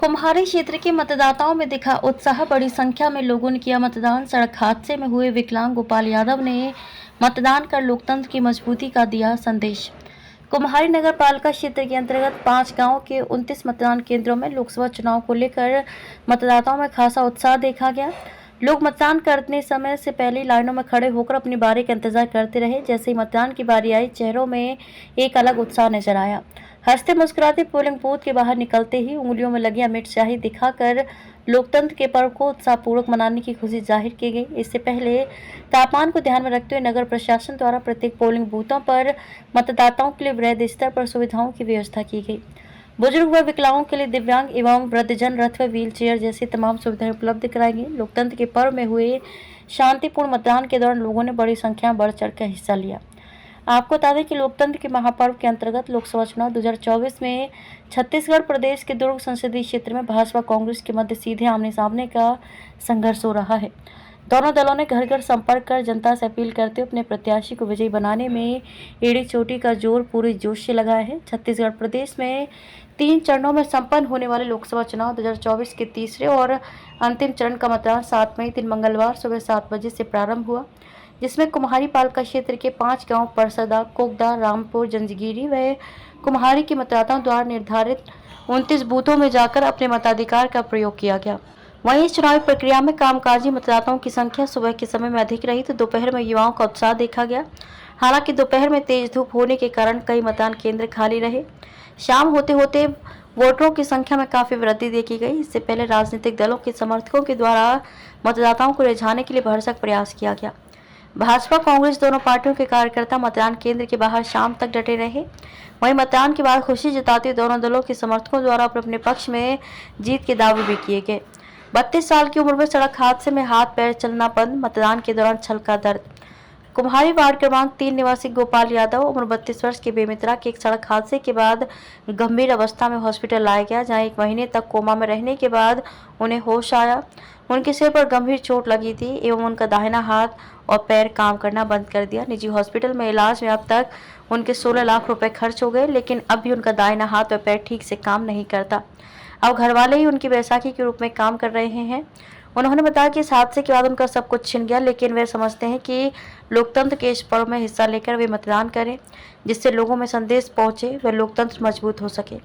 कुम्हारी क्षेत्र के मतदाताओं में दिखा उत्साह। बड़ी संख्या में लोगों ने किया मतदान। सड़क हादसे में हुए विकलांग गोपाल यादव ने मतदान कर लोकतंत्र की मजबूती का दिया संदेश। कुम्हारी नगर पालिका क्षेत्र के अंतर्गत 5 गांवों के 29 मतदान केंद्रों में लोकसभा चुनाव को लेकर मतदाताओं में खासा उत्साह देखा गया। लोग मतदान करने समय से पहले लाइनों में खड़े होकर अपनी बारी का इंतजार करते रहे। जैसे ही मतदान की बारी आई, चेहरों में एक अलग उत्साह नजर आया। हंसते मुस्कुराते पोलिंग बूथ के बाहर निकलते ही उंगलियों में लगी अमिट स्याही दिखाकर लोकतंत्र के पर्व को उत्साहपूर्वक मनाने की खुशी जाहिर की गई। इससे पहले तापमान को ध्यान में रखते हुए नगर प्रशासन द्वारा प्रत्येक पोलिंग बूथों पर मतदाताओं के लिए वृहद स्तर पर सुविधाओं की व्यवस्था की गई। बुजुर्ग व विकलांगों के लिए दिव्यांग एवं वृद्धजन रथ व व्हील चेयर जैसी तमाम सुविधाएं उपलब्ध कराई गई। लोकतंत्र के पर्व में हुए शांतिपूर्ण मतदान के दौरान लोगों ने बड़ी संख्या में बढ़ चढ़कर हिस्सा लिया। आपको बता दें कि लोकतंत्र के महापर्व के अंतर्गत लोकसभा चुनाव 2024 में छत्तीसगढ़ प्रदेश के दुर्ग संसदीय क्षेत्र में भाजपा कांग्रेस के मध्य सीधे आमने सामने का संघर्ष हो रहा है। दोनों दलों ने घर घर संपर्क कर जनता से अपील करते हुए अपने प्रत्याशी को विजयी बनाने में एड़ी चोटी का जोर पूरे जोश से लगाया है। छत्तीसगढ़ प्रदेश में 3 चरणों में संपन्न होने वाले लोकसभा चुनाव 2024 के तीसरे और अंतिम चरण का मतदान 7 मई दिन मंगलवार सुबह 7 बजे से प्रारंभ हुआ, जिसमें कुम्हारी पालिका क्षेत्र के 5 गांव परसदा, कोकदा, रामपुर, जंजगिरी व कुम्हारी के मतदाताओं द्वारा निर्धारित 29 बूथों में जाकर अपने मताधिकार का प्रयोग किया गया। वहीं इस चुनावी प्रक्रिया में कामकाजी मतदाताओं की संख्या सुबह के समय में अधिक रही तो दोपहर में युवाओं का उत्साह देखा गया। हालांकि दोपहर में तेज धूप होने के कारण कई मतदान केंद्र खाली रहे। शाम होते होते वोटरों की संख्या में काफी वृद्धि देखी गई। इससे पहले राजनीतिक दलों के समर्थकों के द्वारा मतदाताओं को रिझाने के लिए भरसक प्रयास किया गया। भाजपा कांग्रेस दोनों पार्टियों के कार्यकर्ता मतदान केंद्र के बाहर शाम तक डटे रहे। वहीं मतदान के बाद खुशी जताते दोनों दलों के समर्थकों द्वारा अपने पक्ष में जीत के दावे भी किए गए। 32 साल की उम्र में सड़क हादसे में हाथ पैर चलना बंद, मतदान के दौरान छलका दर्द। कुम्हारी वार्ड क्रमांक 3 निवासी गोपाल यादव उम्र 32 वर्ष के बेमित्रा के एक सड़क हादसे के बाद गंभीर अवस्था में हॉस्पिटल लाया गया, जहां 1 महीने तक कोमा में रहने के बाद उन्हें होश आया। उनके सिर पर गंभीर चोट लगी थी एवं उनका दाहिना हाथ और पैर काम करना बंद कर दिया। निजी हॉस्पिटल में इलाज में अब तक उनके 16 लाख रुपए खर्च हो गए, लेकिन अब भी उनका दाहिना हाथ और पैर ठीक से काम नहीं करता। अब घर वाले ही उनकी बैसाखी के रूप में काम कर रहे हैं। उन्होंने बताया कि इस हादसे के बाद उनका सब कुछ छिन गया, लेकिन वे समझते हैं कि लोकतंत्र के इस पर्व में हिस्सा लेकर वे मतदान करें, जिससे लोगों में संदेश पहुंचे व लोकतंत्र मजबूत हो सके।